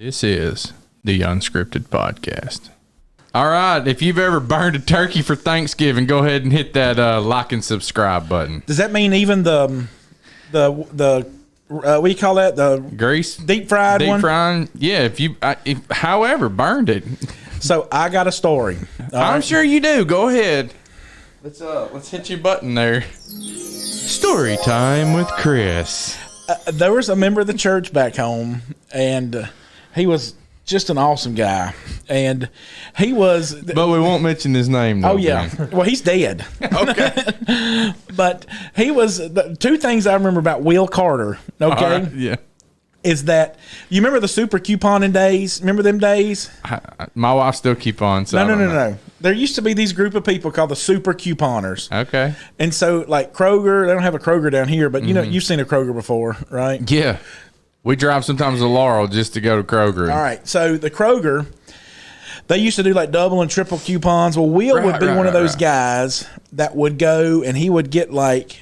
This is the Unscripted Podcast. All right, if you've ever burned a turkey for Thanksgiving, go ahead and hit that like and subscribe button. Does that mean even the what do you call that? The grease, deep fried one. Deep frying, yeah. If however burned it. So I got a story. I'm sure you do. Go ahead. Let's hit your button there. Story time with Chris. There was a member of the church back home, and he was just an awesome guy, and he was. But we won't mention his name. Though, oh yeah, well he's dead. Okay. But he was the two things I remember about Will Carter. Okay, right, yeah. Is that you remember the super couponing days? Remember them days? My wife still coupons. So No. There used to be these group of people called the super couponers. Okay. And so like Kroger, they don't have a Kroger down here, but you know you've seen a Kroger before, right? Yeah. We drive sometimes to Laurel just to go to Kroger. All right. So the Kroger, they used to do like double and triple coupons. Well, Will would be one of those guys that would go and he would get like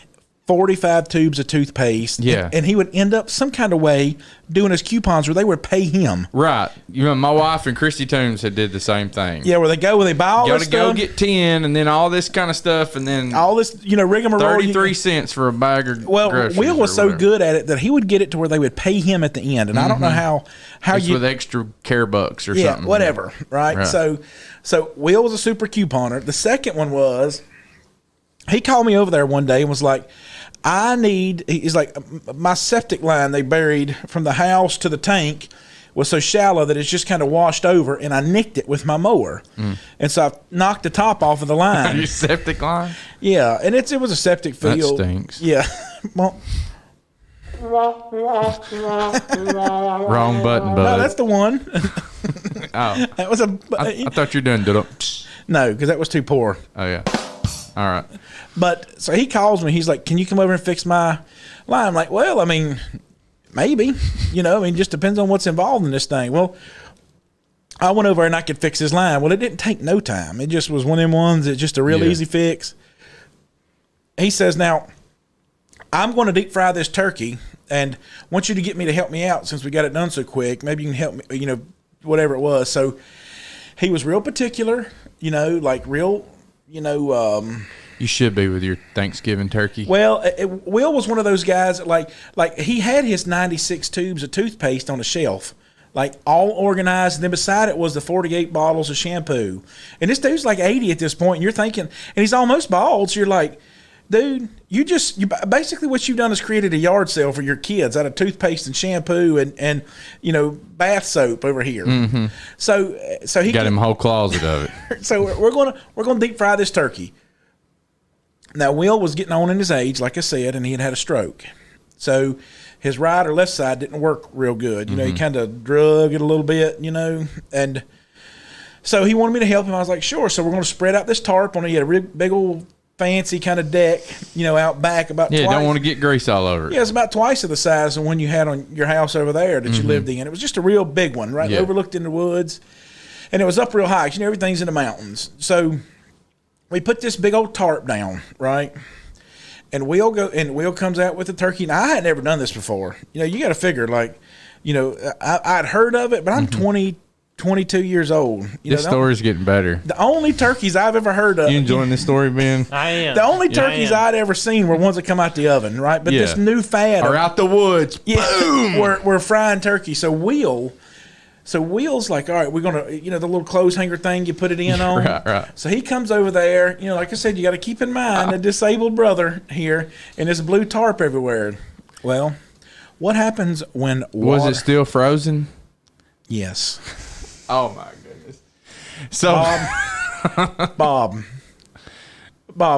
45 tubes of toothpaste. Yeah. And he would end up some kind of way doing his coupons where they would pay him. Right. You know, my wife and Christy Toombs had did the same thing. Yeah, where they buy all this stuff. You got to go get 10 and then all this kind of stuff and then all this, rigmarole. 33 cents for a bag of groceries. Will was so good at it that he would get it to where they would pay him at the end. And I don't know how it's with extra care bucks or something. Yeah, whatever. Right? So Will was a super couponer. The second one was he called me over there one day and was like, he's like, my septic line they buried from the house to the tank was so shallow that it's just kind of washed over, and I nicked it with my mower. And so I knocked the top off of the line. Your septic line? Yeah, and it was a septic field. That stinks. Yeah. Well, wrong button, bud. No, that's the one. Oh. That was I thought you were doing No, because that was too poor. Oh, yeah. All right. But so he calls me. He's like, "Can you come over and fix my line?" I'm like, "Well, I mean, maybe. Just depends on what's involved in this thing." Well, I went over and I could fix his line. Well, it didn't take no time. It just was one of them ones that's just a real easy fix. He says, "Now, I'm going to deep fry this turkey, and I want you to get me to help me out since we got it done so quick. Maybe you can help me, whatever it was." So he was real particular, like real, You should be with your Thanksgiving turkey. Well, Will was one of those guys that like he had his 96 tubes of toothpaste on a shelf, like all organized. And then beside it was the 48 bottles of shampoo. And this dude's like 80 at this point. And you're thinking, and he's almost bald. So you're like, dude, you basically what you've done is created a yard sale for your kids out of toothpaste and shampoo and bath soap over here. Mm-hmm. So he got him a whole closet of it. So we're gonna deep fry this turkey. Now, Will was getting on in his age, like I said, and he had a stroke. So his right or left side didn't work real good. He kind of drug it a little bit, And so he wanted me to help him. I was like, sure. So we're going to spread out this tarp on it. He had a real big old fancy kind of deck, out back about twice. Yeah, don't want to get grease all over it. Yeah, it's about twice of the size of one you had on your house over there that you lived in. It was just a real big one, right? Yeah. Overlooked in the woods. And it was up real high. Everything's in the mountains. So we put this big old tarp down, right? And Will comes out with the turkey. Now, I had never done this before. You got to figure, I'd heard of it, but I'm 22 years old. This story's getting better. The only turkeys I've ever heard of. You enjoying this story, Ben? I am. The only turkeys I'd ever seen were ones that come out the oven, right? But this new fad. Or out the woods. Boom! We're frying turkey. So Will's like, all right, we're going to, the little clothes hanger thing you put it in on. Right. So he comes over there. Like I said, you got to keep in mind a disabled brother here and this blue tarp everywhere. Well, what happens when water... Was it still frozen? Yes. Oh, my goodness. So... Bob,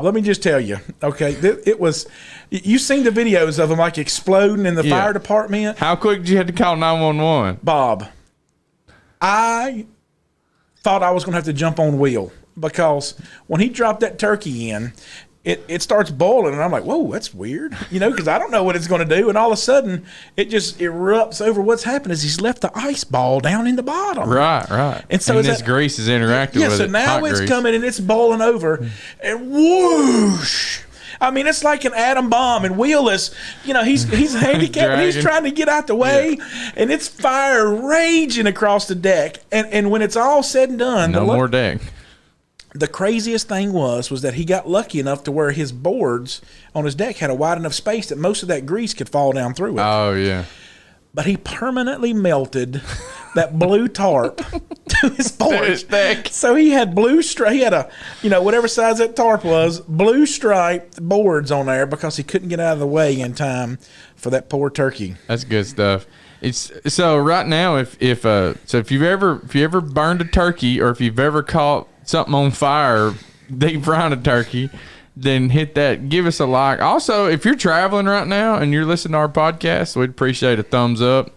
let me just tell you, okay, it was... You've seen the videos of them like exploding in the fire department. How quick did you have to call 911? Bob, I thought I was going to have to jump on Will because when he dropped that turkey in, it starts boiling, and I'm like, whoa, that's weird, because I don't know what it's going to do. And all of a sudden, it just erupts over. What's happened is he's left the ice ball down in the bottom. Right. And so this grease is interacting with it. Yeah, so now it's coming, and it's boiling over, and whoosh. I mean, it's like an atom bomb, and Will is, he's handicapped, and he's trying to get out the way, and it's fire raging across the deck. And when it's all said and done, no more deck. The craziest thing was that he got lucky enough to where his boards on his deck had a wide enough space that most of that grease could fall down through it. Oh, yeah. But he permanently melted that blue tarp to his porch. So he had blue stripe. He had a, whatever size that tarp was, blue striped boards on there because he couldn't get out of the way in time for that poor turkey. That's good stuff. It's so right now if you've ever burned a turkey or if you've ever caught something on fire deep frying a turkey, then hit that. Give us a like. Also, if you're traveling right now and you're listening to our podcast, we'd appreciate a thumbs up.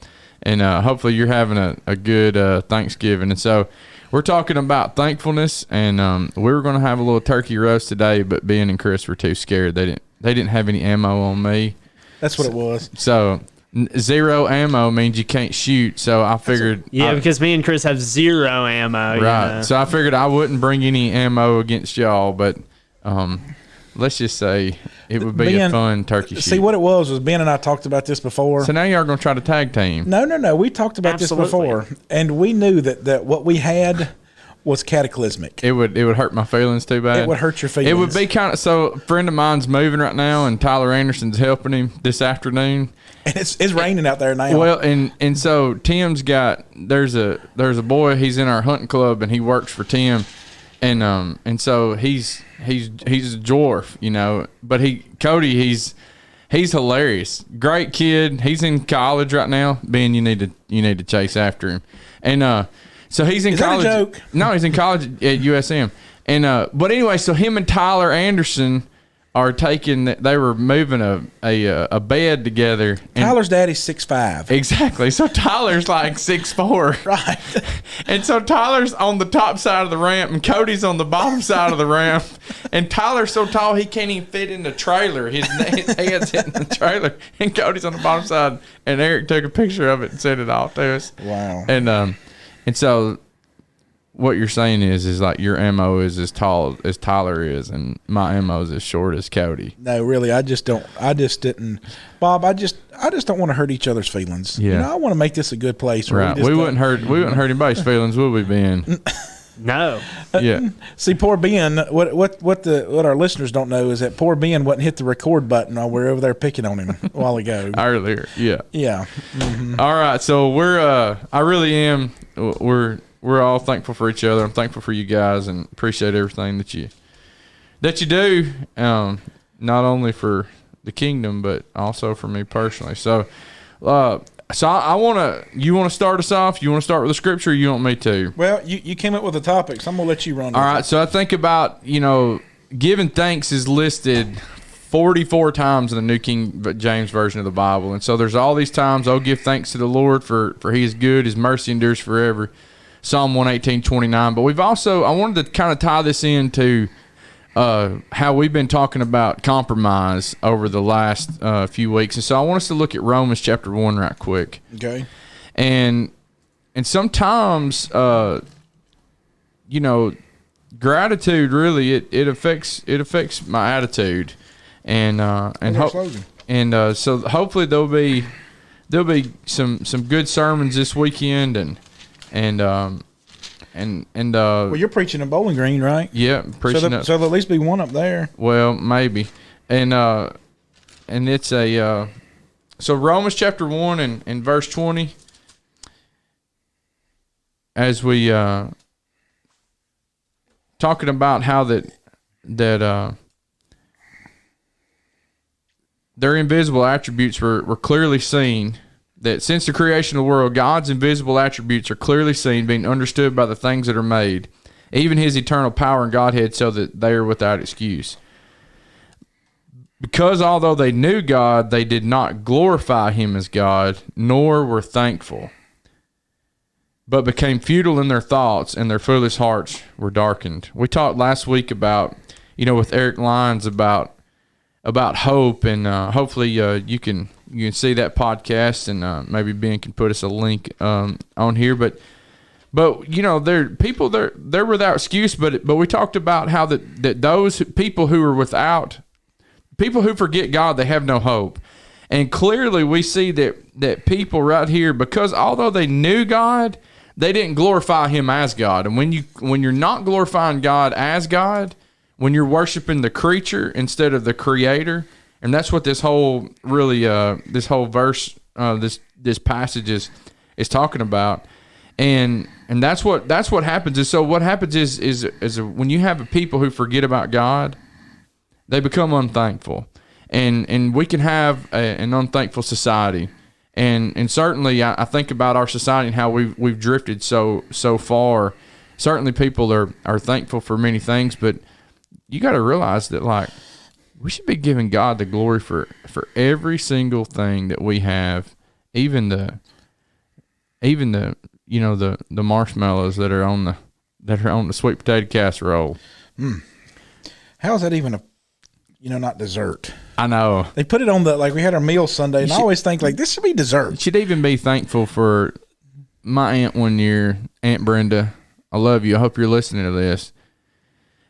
And hopefully you're having a good Thanksgiving. And so we're talking about thankfulness, and we were going to have a little turkey roast today, but Ben and Chris were too scared. They didn't have any ammo on me. That's what it was. So zero ammo means you can't shoot. So I figured, because me and Chris have zero ammo. Right. So I figured I wouldn't bring any ammo against y'all, but let's just say it would be a fun turkey shoot. See, what it was Ben and I talked about this before. So now y'all going to try to tag team. No. We talked about this before, and we knew that what we had was cataclysmic. It would hurt my feelings too bad. It would hurt your feelings. It would be kind of, so a friend of mine's moving right now, and Tyler Anderson's helping him this afternoon. And it's raining out there now. Well, and so Tim's got, there's a boy, he's in our hunting club, and he works for Tim. And so he's a dwarf, but Cody, he's hilarious. Great kid. He's in college right now. Ben, you need to chase after him. And so he's in college. Is that a joke? No, he's in college at USM. And but anyway, so him and Tyler Anderson are they were moving a bed together. Tyler's daddy's 6'5". Exactly. So Tyler's like 6'4". Right. And so Tyler's on the top side of the ramp and Cody's on the bottom side of the ramp. And Tyler's so tall he can't even fit in the trailer. His head's hitting the trailer. And Cody's on the bottom side. And Eric took a picture of it and sent it off to us. Wow. And so what you're saying is like your ammo is as tall as Tyler is, and my ammo is as short as Cody. No, really, I just didn't, Bob. I just don't want to hurt each other's feelings. Yeah, I want to make this a good place. Right. We wouldn't hurt anybody's feelings, would we, Ben? No. Yeah. See, poor Ben. What our listeners don't know is that poor Ben wouldn't hit the record button while we're over there picking on him a while ago. Earlier. Yeah. Yeah. Mm-hmm. All right. So I really am. We're all thankful for each other. I'm thankful for you guys and appreciate everything that you do, not only for the kingdom, but also for me personally. So, you want to start us off? You want to start with the scripture, or you want me to? Well, you came up with the topic, so I'm going to let you run. All right. So I think about, giving thanks is listed 44 times in the New King James Version of the Bible. And so there's all these times, give thanks to the Lord for he is good, his mercy endures forever. Psalm 118:29. But I wanted to kind of tie this into how we've been talking about compromise over the last few weeks. And so I want us to look at Romans chapter 1 right quick. Okay. And sometimes, gratitude really, it affects my attitude. And so hopefully there'll be some good sermons this weekend and well, you're preaching in Bowling Green, right? Yeah, preaching. So there'll at least be one up there. Well, maybe, and it's so Romans chapter 1 and verse 20. As we talking about how that their invisible attributes were clearly seen. That since the creation of the world, God's invisible attributes are clearly seen, being understood by the things that are made, even his eternal power and Godhead, so that they are without excuse. Because although they knew God, they did not glorify him as God, nor were thankful, but became futile in their thoughts, and their foolish hearts were darkened. We talked last week about, with Eric Lyons about hope, and hopefully you can see that podcast, and maybe Ben can put us a link on here. But they're without excuse. But we talked about how that those people who are without people who forget God, they have no hope. And clearly we see that people right here, because although they knew God, they didn't glorify him as God. And when you're not glorifying God as God, when you're worshiping the creature instead of the creator, and that's what this whole this whole verse, this passage is talking about. And that's what happens. And so what happens is when you have people who forget about God, they become unthankful. And we can have an unthankful society. And certainly I think about our society and how we've drifted so far. Certainly people are thankful for many things, but you got to realize that, like, we should be giving God the glory for every single thing that we have, even the the marshmallows that are on the sweet potato casserole. How is that even not dessert? I know. They put it on we had our meal Sunday, and I always think, like, this should be dessert. Should even be thankful for my aunt one year, Aunt Brenda. I love you. I hope you're listening to this.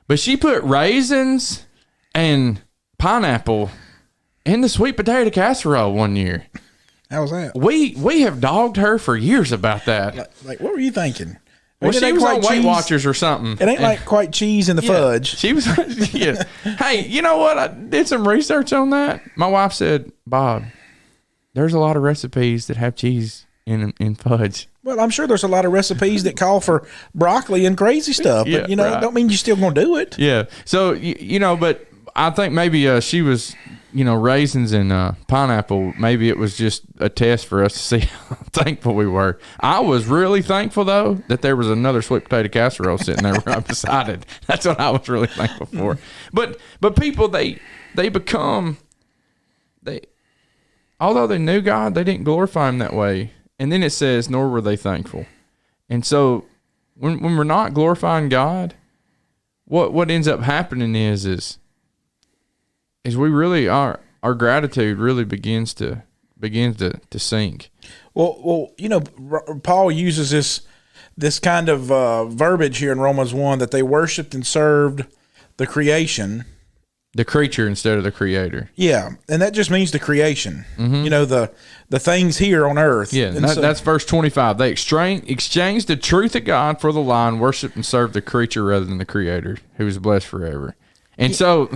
But she put raisins and pineapple in the sweet potato casserole one year. How was that? We have dogged her for years about that. Like what were you thinking? Well, she was on Weight Watchers or something. It ain't like quite cheese in the fudge. She was, yeah. Hey, you know what? I did some research on that. My wife said, Bob, there's a lot of recipes that have cheese in fudge. Well, I'm sure there's a lot of recipes that call for broccoli and crazy stuff, but right. Don't mean you're still going to do it. Yeah. So, but I think maybe she was, raisins and pineapple, maybe it was just a test for us to see how thankful we were. I was really thankful, though, that there was another sweet potato casserole sitting there right beside it. That's what I was really thankful for. But people, they although they knew God, they didn't glorify him that way. And then it says, nor were they thankful. And so when we're not glorifying God, what ends up happening is we really our gratitude really begins to sink. Well, Paul uses this kind of verbiage here in Romans 1 that they worshiped and served the creation. The creature instead of the creator. Yeah, and that just means the creation. Mm-hmm. The things here on earth. Yeah, and that's verse 25. They exchanged the truth of God for the lie and worshiped and served the creature rather than the creator, who is blessed forever. And so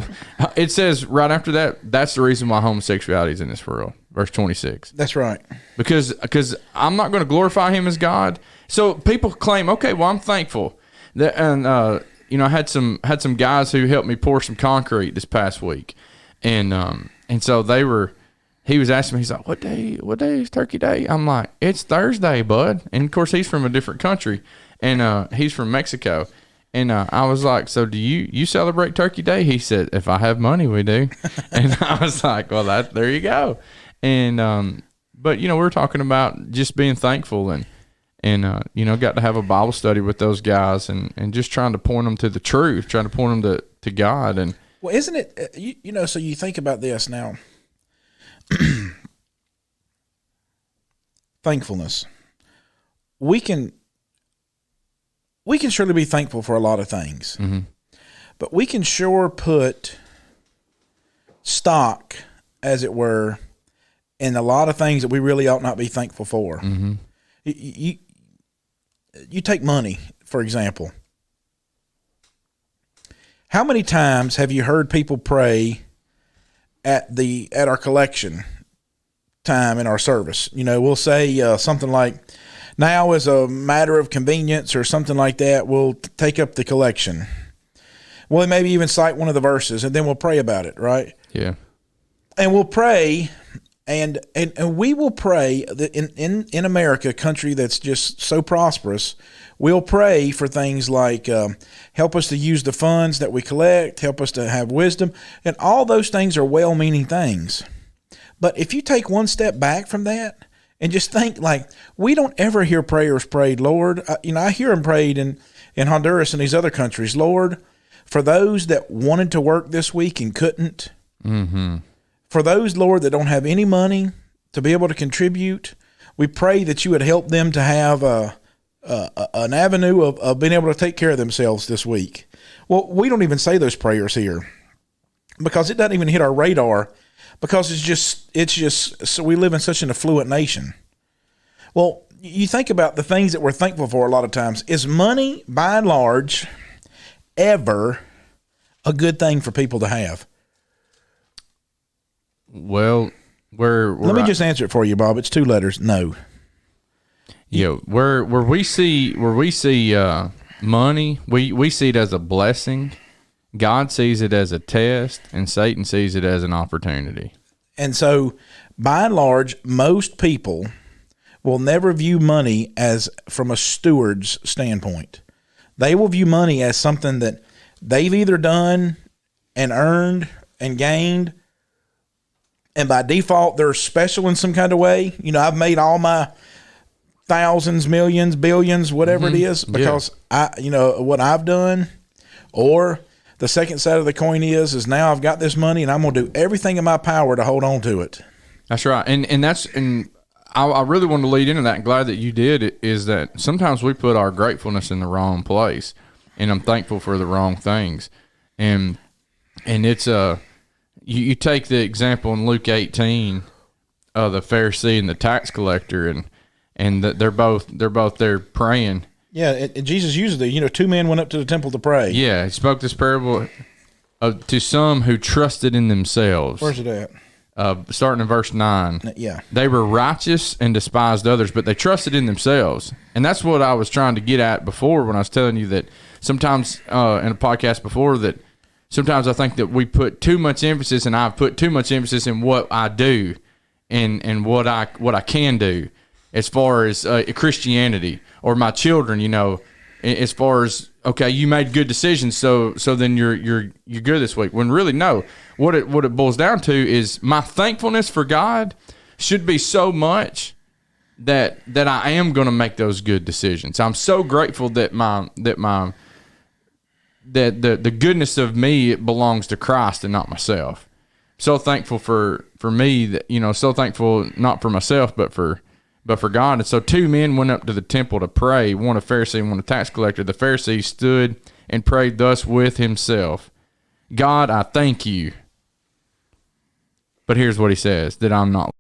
it says right after that, that's the reason why homosexuality is in this world. Verse 26. That's right. Because I'm not going to glorify him as God. So people claim, okay, well, I'm thankful. I had some guys who helped me pour some concrete this past week. And so he was asking me, he's like, what day is Turkey Day? I'm like, it's Thursday, bud. And of course he's from a different country, and he's from Mexico. And I was like, so do you celebrate Turkey Day? He said, if I have money, we do. And I was like, well, there you go. And but we were talking about just being thankful and got to have a Bible study with those guys and just trying to point them to the truth, trying to point them to God. And well, isn't it so you think about this now. Thankfulness. We can surely be thankful for a lot of things, mm-hmm. but we can sure put stock, as it were, in a lot of things that we really ought not be thankful for. Mm-hmm. You take money, for example. How many times have you heard people pray at our collection time in our service? We'll say something like, now as a matter of convenience or something like that, we'll take up the collection. Well, maybe even cite one of the verses, and then we'll pray about it, right? Yeah. And we'll pray, and we will pray that in America, a country that's just so prosperous, we'll pray for things like help us to use the funds that we collect, help us to have wisdom, and all those things are well-meaning things. But if you take one step back from that and just think, like, we don't ever hear prayers prayed, Lord, I hear them prayed in Honduras and these other countries, Lord, for those that wanted to work this week and couldn't, mm-hmm. for those, Lord, that don't have any money to be able to contribute, we pray that you would help them to have an avenue of being able to take care of themselves this week. Well, we don't even say those prayers here. because it doesn't even hit our radar, because it's just so we live in such an affluent nation. Well, you think about the things that we're thankful for a lot of times. Is money, by and large, ever a good thing for people to have? Well, let me just answer it for you, Bob. It's 2 letters. No. Yeah, where we see money, we see it as a blessing. God sees it as a test, and Satan sees it as an opportunity. And so, by and large, most people will never view money as from a steward's standpoint. They will view money as something that they've either done and earned and gained, and by default, they're special in some kind of way. You know, I've made all my thousands, millions, billions, whatever it is, because what I've done. Or the second side of the coin is now I've got this money and I'm going to do everything in my power to hold on to it. That's right. And I really want to lead into that. I'm glad that you did. Is that sometimes we put our gratefulness in the wrong place, and I'm thankful for the wrong things. And it's you take the example in Luke 18 of the Pharisee and the tax collector, and they're both there praying. Yeah, and Jesus uses it. 2 men went up to the temple to pray. Yeah, he spoke this parable to some who trusted in themselves. Where's it at? Starting in verse 9. Yeah. They were righteous and despised others, but they trusted in themselves. And that's what I was trying to get at before when I was telling you that sometimes in a podcast before that sometimes I think that we put too much emphasis, and I've put too much emphasis in what I do and what I can do as far as Christianity or my children, as far as, okay, you made good decisions, so then you're good this week. When really, no. What it boils down to is my thankfulness for God should be so much that I am going to make those good decisions. I'm so grateful that the goodness of me, it belongs to Christ and not myself. So thankful for me that, so thankful not for myself but for God. And so 2 men went up to the temple to pray, one a Pharisee and one a tax collector. The Pharisee stood and prayed thus with himself: God, I thank you. But here's what he says, that I'm not.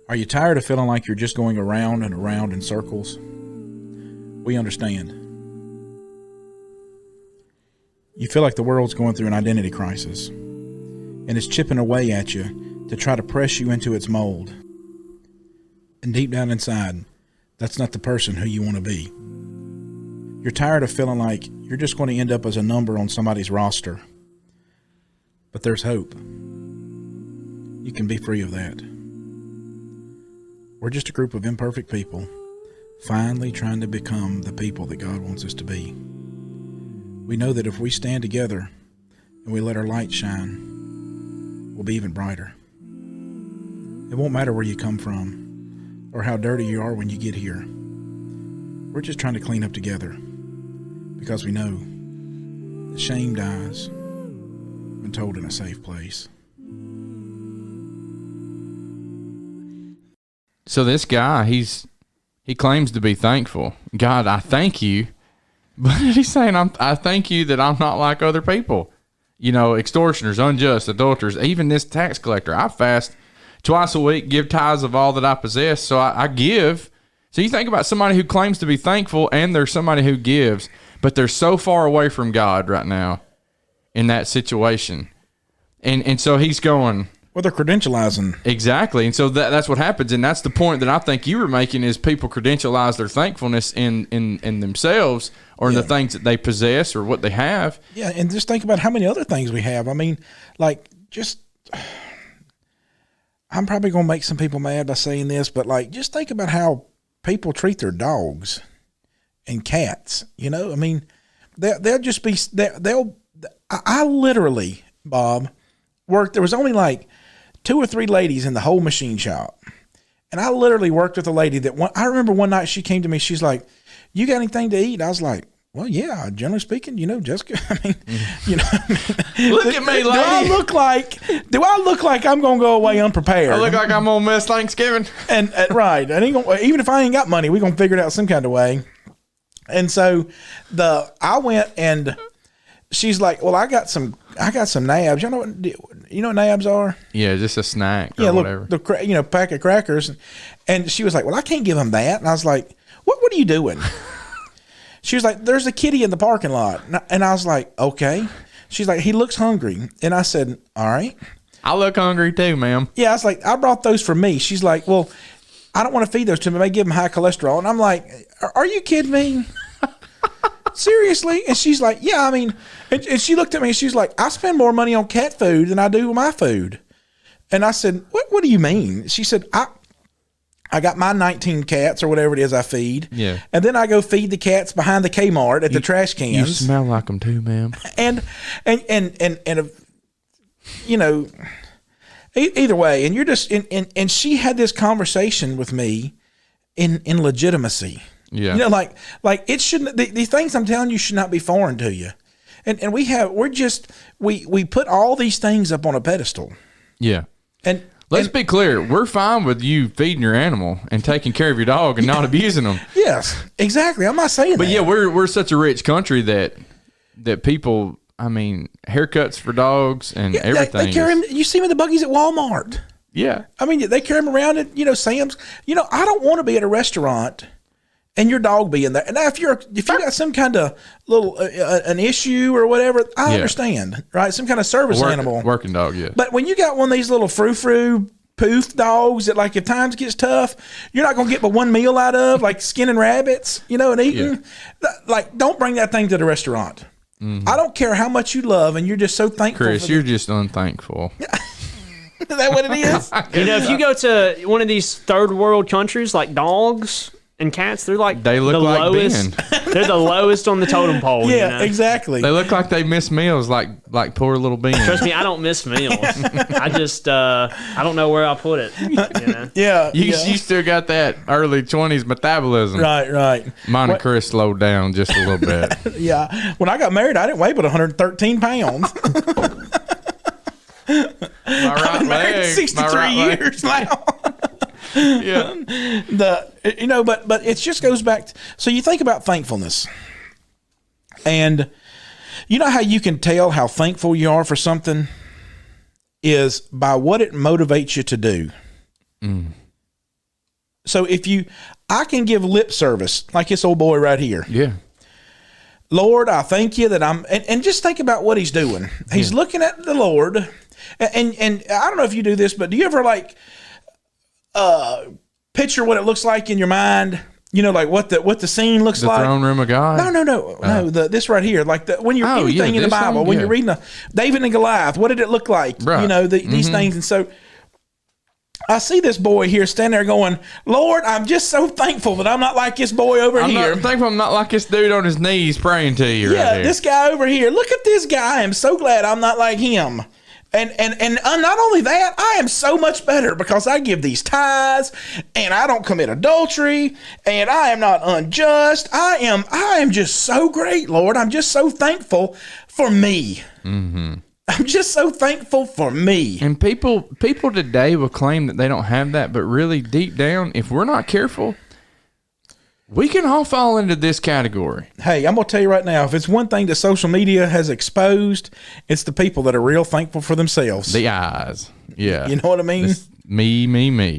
Are you tired of feeling like you're just going around and around in circles? We understand. You feel like the world's going through an identity crisis, and it's chipping away at you to try to press you into its mold. And deep down inside, that's not the person who you want to be. You're tired of feeling like you're just going to end up as a number on somebody's roster. But there's hope. You can be free of that. We're just a group of imperfect people finally trying to become the people that God wants us to be. We know that if we stand together and we let our light shine, we'll be even brighter. It won't matter where you come from or how dirty you are when you get here. We're just trying to clean up together because we know that shame dies when told in a safe place. So this guy, he claims to be thankful. God, I thank you. But he's saying, I thank you that I'm not like other people. Extortioners, unjust, adulterers, even this tax collector. I fast twice a week, give tithes of all that I possess, so I give. So you think about somebody who claims to be thankful, and there's somebody who gives, but they're so far away from God right now in that situation. And so he's going... Well, they're credentializing. Exactly. And so that's what happens. And that's the point that I think you were making, is people credentialize their thankfulness in themselves or in the things that they possess or what they have. Yeah, and just think about how many other things we have. I mean, I'm probably going to make some people mad by saying this, but just think about how people treat their dogs and cats. I mean, they'll just be, I literally, Bob, worked, there was only 2 or 3 ladies in the whole machine shop. And I literally worked with a lady that I remember one night she came to me, she's like, you got anything to eat? I was like, well, yeah, generally speaking, Jessica, I mean, Look at me, lady. Do I look like I'm going to go away unprepared? I look like I'm going to miss Thanksgiving. And right. Even if I ain't got money, we're going to figure it out some kind of way. And so I went and she's like, well, I got some nabs. You know what nabs are? Yeah, just a snack or whatever. Look, pack of crackers. And she was like, well, I can't give him that. And I was like, what are you doing? She was like, there's a kitty in the parking lot. And I was like, okay. She's like, he looks hungry. And I said, all right. I look hungry too, ma'am. Yeah, I was like, I brought those for me. She's like, well, I don't want to feed those to him. I may give him high cholesterol. And I'm like, are you kidding me? Seriously? And she's like, yeah, I mean, and she looked at me and she's like, I spend more money on cat food than I do with my food. And I said, what do you mean? She said, I got my 19 cats or whatever it is I feed. Yeah. And then I go feed the cats behind the Kmart at the trash cans. You smell like them too, ma'am. And either way, and you're just, and she had this conversation with me in legitimacy. Yeah. Like it shouldn't, the things I'm telling you should not be foreign to you. And we put all these things up on a pedestal. Yeah. And let's be clear. We're fine with you feeding your animal and taking care of your dog and not abusing them. Yes, exactly. I'm not saying that. But yeah, we're such a rich country that people, I mean, haircuts for dogs and everything. They carry them. You see them in the buggies at Walmart. Yeah. I mean, they carry them around at, Sam's. I don't want to be at a restaurant and your dog be in there. And now if you got some kind of little an issue or whatever, I understand, right? Some kind of service animal, working dog, yeah. But when you got one of these little frou poof dogs that, like, if times gets tough, you're not gonna get but one meal out of, like skinning rabbits, and eating. Yeah. Like, don't bring that thing to the restaurant. Mm-hmm. I don't care how much you love, and you're just so thankful. Chris, you're just unthankful. Is that what it is? If you go to one of these third world countries, like dogs and cats, they look the like lowest. They're the lowest on the totem pole. Yeah, exactly. They look like they miss meals, like poor little Ben. Trust me, I don't miss meals. I just I don't know where I'll put it. Yeah, you still got that early 20s metabolism. Right. Mine and Chris slowed down just a little bit. Yeah, when I got married, I didn't weigh but 113 pounds. My right I've been married 63 years now. Yeah. But it just goes back so you think about thankfulness. And you know how you can tell how thankful you are for something is by what it motivates you to do. Mm. So I can give lip service like this old boy right here. Yeah. Lord, I thank you that and just think about what he's doing. He's looking at the Lord, and I don't know if you do this, but do you ever picture what it looks like in your mind? Like what the scene looks like. The throne room of God. No. This right here, like when you're anything in the Bible, when you're reading David and Goliath, what did it look like? Right. These things, and so. I see this boy here standing there going, Lord, I'm just so thankful that I'm not like this boy over here. I'm thankful I'm not like this dude on his knees praying to you right here. This guy over here. Look at this guy. I'm so glad I'm not like him. And not only that, I am so much better because I give these tithes and I don't commit adultery and I am not unjust. I am just so great, Lord. I'm just so thankful for me. Mm-hmm. I'm just so thankful for me. And people today will claim that they don't have that, but really deep down, if we're not careful, we can all fall into this category. Hey, I'm going to tell you right now, if it's one thing that social media has exposed, it's the people that are real thankful for themselves. The eyes. Yeah. You know what I mean? It's me,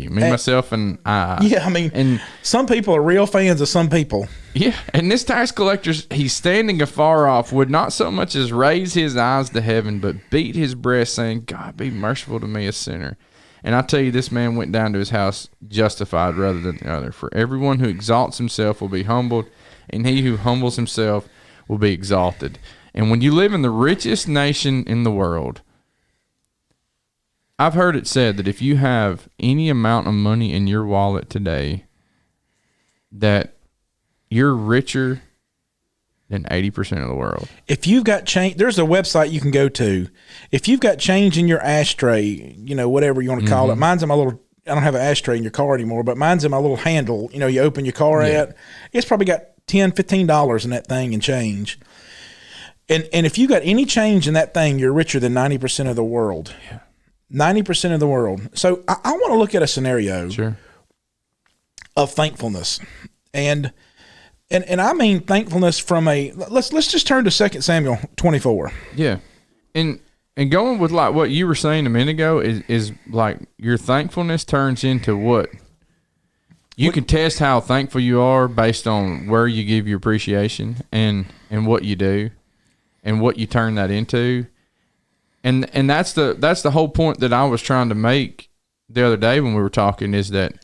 myself, and I. Yeah, I mean, and some people are real fans of some people. Yeah, and this tax collector, he's standing afar off, would not so much as raise his eyes to heaven, but beat his breast, saying, God, be merciful to me, a sinner. And I tell you, this man went down to his house justified rather than the other. For everyone who exalts himself will be humbled, and he who humbles himself will be exalted. And when you live in the richest nation in the world, I've heard it said that if you have any amount of money in your wallet today, that you're richer than 80% of the world. If you've got change, there's a website you can go to. If you've got change in your ashtray, whatever you want to call it. Mine's in my little, I don't have an ashtray in your car anymore, but mine's in my little handle, you open your car at. It's probably got $10, $15 in that thing and change. And if you got any change in that thing, you're richer than 90% of the world. Yeah. 90% of the world. So I want to look at a scenario Sure. of thankfulness. And I mean thankfulness from let's just turn to 2 Samuel 24. Yeah. And going with like what you were saying a minute ago is like your thankfulness turns into what? You can test how thankful you are based on where you give your appreciation and what you do and what you turn that into. And that's the whole point that I was trying to make the other day when we were talking, is that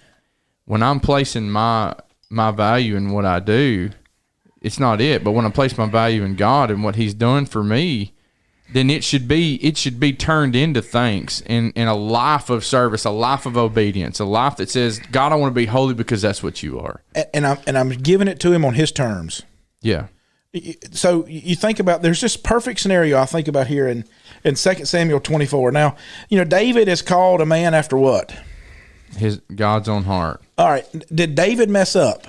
when I'm placing my value in what I do, it's not it. But when I place my value in God and what He's done for me, then it should be turned into thanks in a life of service, a life of obedience, a life that says, God, I want to be holy because that's what you are. And I'm giving it to Him on His terms. Yeah. So you think about, there's this perfect scenario I think about here in 2 Samuel 24. Now, David is called a man after what? God's own heart. All right. Did David mess up?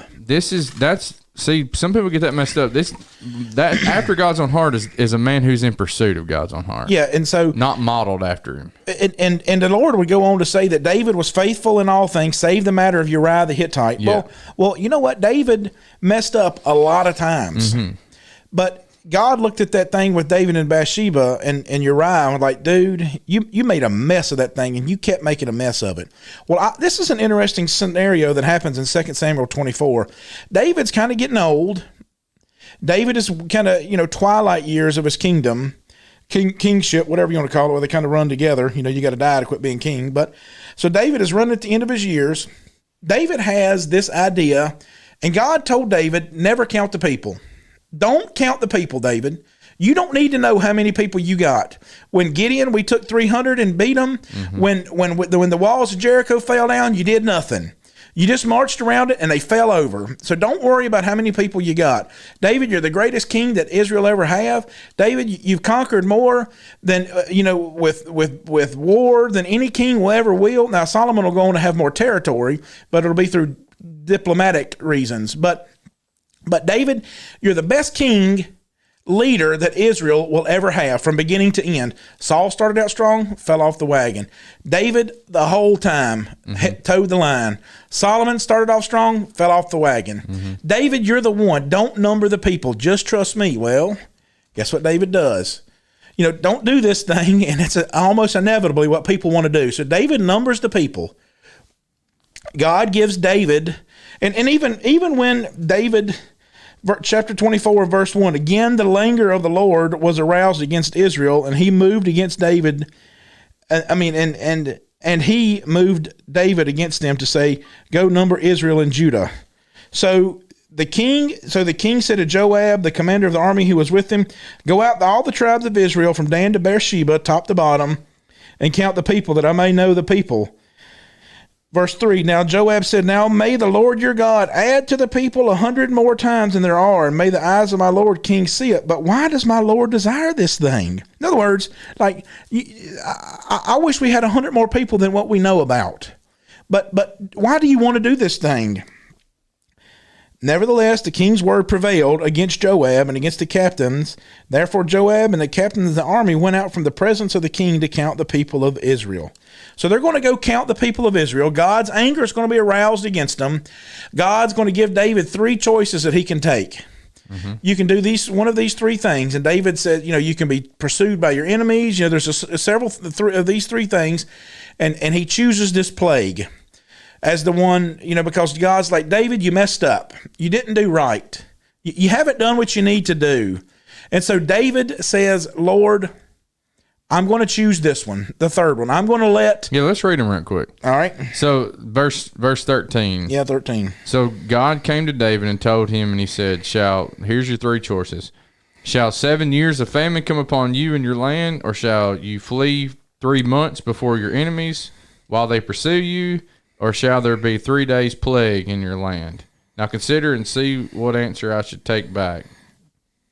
See, some people get that messed up. That after God's own heart is a man who's in pursuit of God's own heart. Yeah, and so not modeled after him. And the Lord would go on to say that David was faithful in all things, save the matter of Uriah the Hittite. Yeah. Well, you know what? David messed up a lot of times, but God looked at that thing with David and Bathsheba and Uriah and was like, dude, you made a mess of that thing, and you kept making a mess of it. Well, this is an interesting scenario that happens in 2 Samuel 24. David's kind of getting old. David is kind of, twilight years of his kingdom, kingship, whatever you want to call it, where they kind of run together. You got to die to quit being king. But so David is running at the end of his years. David has this idea, and God told David, never count the people. Don't count the people, David. You don't need to know how many people you got. When Gideon, we took 300 and beat them. When the walls of Jericho fell down, you did nothing. You just marched around it and they fell over. So don't worry about how many people you got. David, you're the greatest king that Israel ever have. David, you've conquered more than with war than any king will ever will. Now Solomon will go on to have more territory, but it'll be through diplomatic reasons. But David, you're the best king leader that Israel will ever have from beginning to end. Saul started out strong, fell off the wagon. David, the whole time, towed the line. Solomon started off strong, fell off the wagon. David, you're the one. Don't number the people. Just trust me. Well, guess what David does? Don't do this thing, and it's almost inevitably what people want to do. So David numbers the people. God gives David, and even when David... Chapter 24, verse 1, again, the anger of the Lord was aroused against Israel, and he moved against David. And he moved David against them to say, go number Israel and Judah. So the king said to Joab, the commander of the army who was with him, go out to all the tribes of Israel from Dan to Beersheba, top to bottom, and count the people, that I may know the people. Verse 3, now Joab said, now may the Lord your God add to the people 100 more times than there are, and may the eyes of my Lord king see it. But why does my Lord desire this thing? In other words, I wish we had 100 more people than what we know about. But why do you want to do this thing? Nevertheless, the king's word prevailed against Joab and against the captains. Therefore, Joab and the captains of the army went out from the presence of the king to count the people of Israel. So they're going to go count the people of Israel. God's anger is going to be aroused against them. God's going to give David three choices that he can take. You can do one of these three things. And David said, you can be pursued by your enemies. There's several of these three things. And he chooses this plague as the one, because God's like, David, you messed up. You didn't do right. You haven't done what you need to do. And so David says, Lord, I'm going to choose this one, the third one. I'm going to Yeah, let's read them real quick. All right. So verse 13. Yeah, 13. So God came to David and told him, and he said, here's your three choices. Shall 7 years of famine come upon you and your land, or shall you flee 3 months before your enemies while they pursue you? Or shall there be 3 days plague in your land? Now consider and see what answer I should take back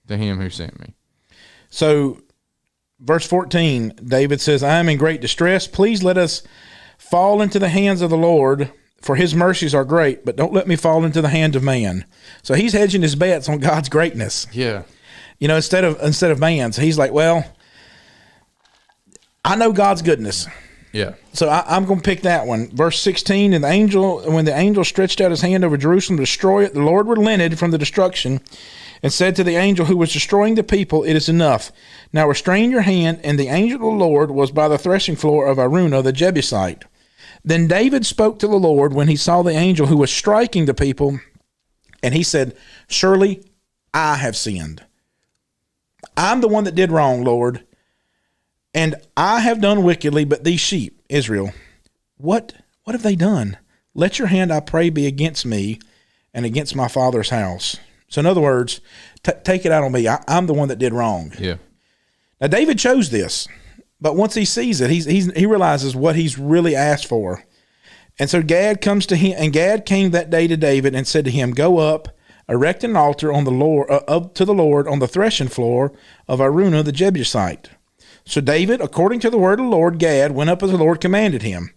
to him who sent me. So, verse 14, David says, I am in great distress. Please let us fall into the hands of the Lord, for his mercies are great, but don't let me fall into the hand of man. So he's hedging his bets on God's greatness. Yeah. You know, instead of man's. He's like, well, I know God's goodness. Yeah. So I'm going to pick that one. Verse 16, when the angel stretched out his hand over Jerusalem to destroy it, the Lord relented from the destruction and said to the angel who was destroying the people, it is enough. Now restrain your hand. And the angel of the Lord was by the threshing floor of Araunah the Jebusite. Then David spoke to the Lord when he saw the angel who was striking the people, and he said, surely I have sinned. I'm the one that did wrong, Lord, and I have done wickedly, but these sheep, Israel, what have they done? Let your hand, I pray, be against me and against my father's house. So in other words, take it out on me. I'm the one that did wrong. Yeah. Now David chose this, but once he sees it, he realizes what he's really asked for. And so Gad comes to him, and Gad came that day to David and said to him, go up, erect an altar on the Lord, up to the Lord on the threshing floor of Araunah the Jebusite. So David, according to the word of the Lord, Gad went up as the Lord commanded him.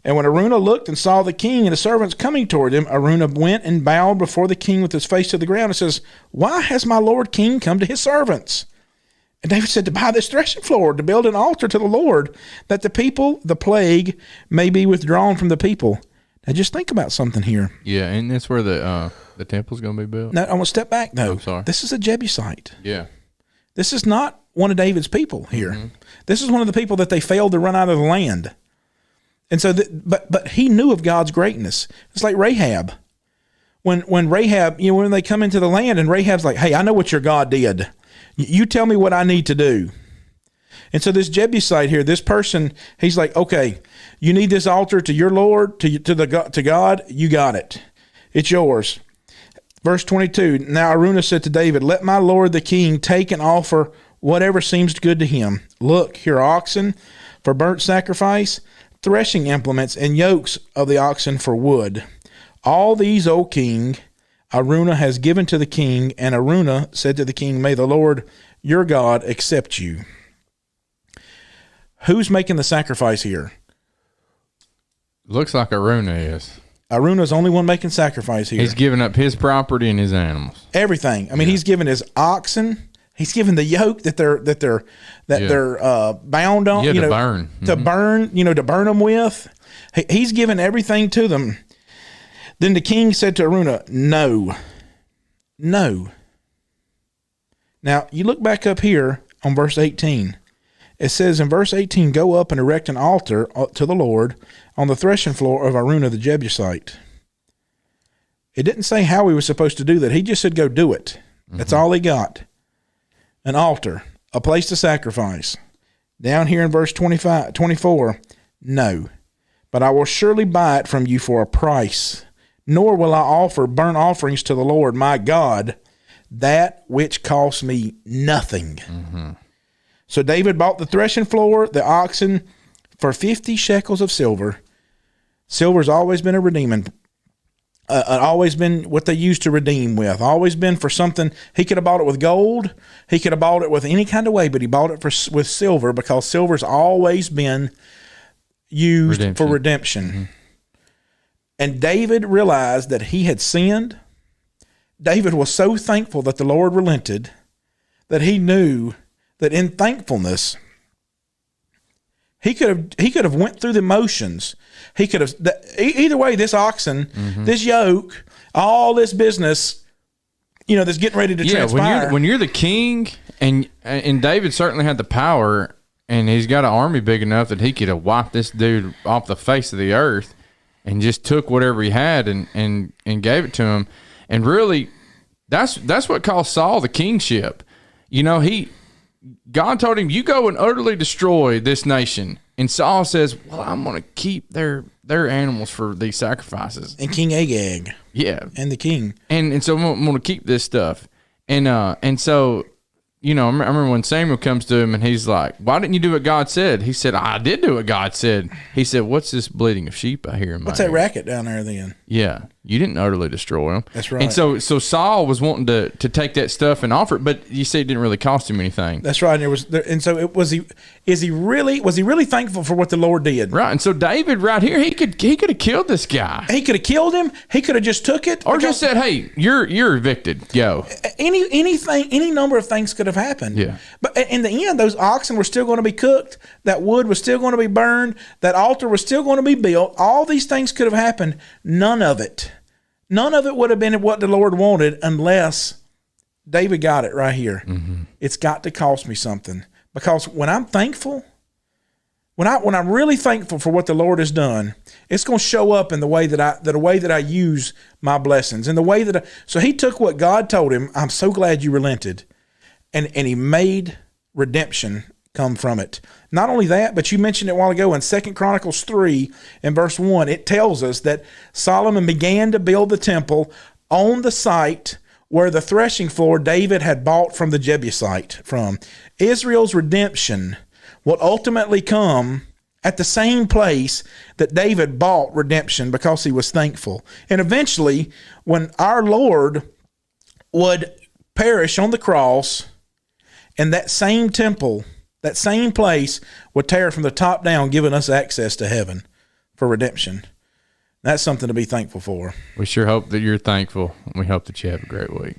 And when Araunah looked and saw the king and the servants coming toward him, Araunah went and bowed before the king with his face to the ground and says, why has my lord king come to his servants? And David said, to buy this threshing floor, to build an altar to the Lord, that the plague may be withdrawn from the people. Now just think about something here. Yeah, and that's where the temple's going to be built. Now I want to step back though. I'm sorry. This is a Jebusite. Yeah. This is not one of David's people here. Mm-hmm. This is one of the people that they failed to run out of the land. And so, but he knew of God's greatness. It's like Rahab. When Rahab, when they come into the land and Rahab's like, hey, I know what your God did. You tell me what I need to do. And so this Jebusite here, this person, he's like, okay, you need this altar to your Lord, to God, you got it. It's yours. Verse 22, now Araunah said to David, let my lord the king take and offer whatever seems good to him. Look, here are oxen for burnt sacrifice, threshing implements, and yokes of the oxen for wood. All these, O king, Araunah has given to the king, and Araunah said to the king, may the Lord your God accept you. Who's making the sacrifice here? Looks like Araunah is. Araunah's the only one making sacrifice here. He's giving up his property and his animals. Everything. I mean, he's given his oxen. He's given the yoke that they're bound on. Yeah, to burn. To burn. To burn them with. He's given everything to them. Then the king said to Araunah, no. Now you look back up here on verse 18. It says in verse 18, go up and erect an altar to the Lord on the threshing floor of Araunah the Jebusite. It didn't say how he was supposed to do that. He just said, go do it. Mm-hmm. That's all he got. An altar, a place to sacrifice. Down here in verse 24, no, but I will surely buy it from you for a price, nor will I offer burnt offerings to the Lord my God, that which costs me nothing. Mm-hmm. So David bought the threshing floor, the oxen, for 50 shekels of silver. Silver's always been a redeeming, always been what they used to redeem with. Always been for something. He could have bought it with gold. He could have bought it with any kind of way, but he bought it with silver because silver's always been used for redemption. Mm-hmm. And David realized that he had sinned. David was so thankful that the Lord relented that he knew that in thankfulness, he could have went through the motions. He could have either way. This oxen, this yoke, all this business, that's getting ready to transpire. When you're the king, and David certainly had the power, and he's got an army big enough that he could have wiped this dude off the face of the earth, and just took whatever he had and gave it to him. And really, that's what caused Saul the kingship. God told him, you go and utterly destroy this nation. And Saul says, well, I'm going to keep their animals for these sacrifices. And King Agag. Yeah. And the king. And so I'm going to keep this stuff. And so, I remember when Samuel comes to him and he's like, why didn't you do what God said? He said, I did do what God said. He said, what's this bleating of sheep I hear in my What's that ear? racket down there then? Yeah. You didn't utterly destroy them. That's right. And so Saul was wanting to take that stuff and offer it, but you say it didn't really cost him anything. That's right. And so it was he really thankful for what the Lord did? Right. And so David right here, he could have killed this guy. He could have killed him. He could have just took it, or just said, "Hey, you're evicted. Go." Any number of things could have happened. Yeah. But in the end, those oxen were still going to be cooked. That wood was still going to be burned. That altar was still going to be built. All these things could have happened. None of it would have been what the Lord wanted unless David got it right here. Mm-hmm. It's got to cost me something, because when I'm thankful, when I'm really thankful for what the Lord has done, it's going to show up in the way that I use my blessings, in the way that so he took what God told him. I'm so glad you relented, and he made redemption come from it. Not only that, but you mentioned it a while ago in 2 Chronicles 3 and verse 1, it tells us that Solomon began to build the temple on the site where the threshing floor David had bought from the Jebusite from. Israel's redemption will ultimately come at the same place that David bought redemption because he was thankful. And eventually, when our Lord would perish on the cross, and that same temple, that same place would tear from the top down, giving us access to heaven for redemption. That's something to be thankful for. We sure hope that you're thankful. We hope that you have a great week.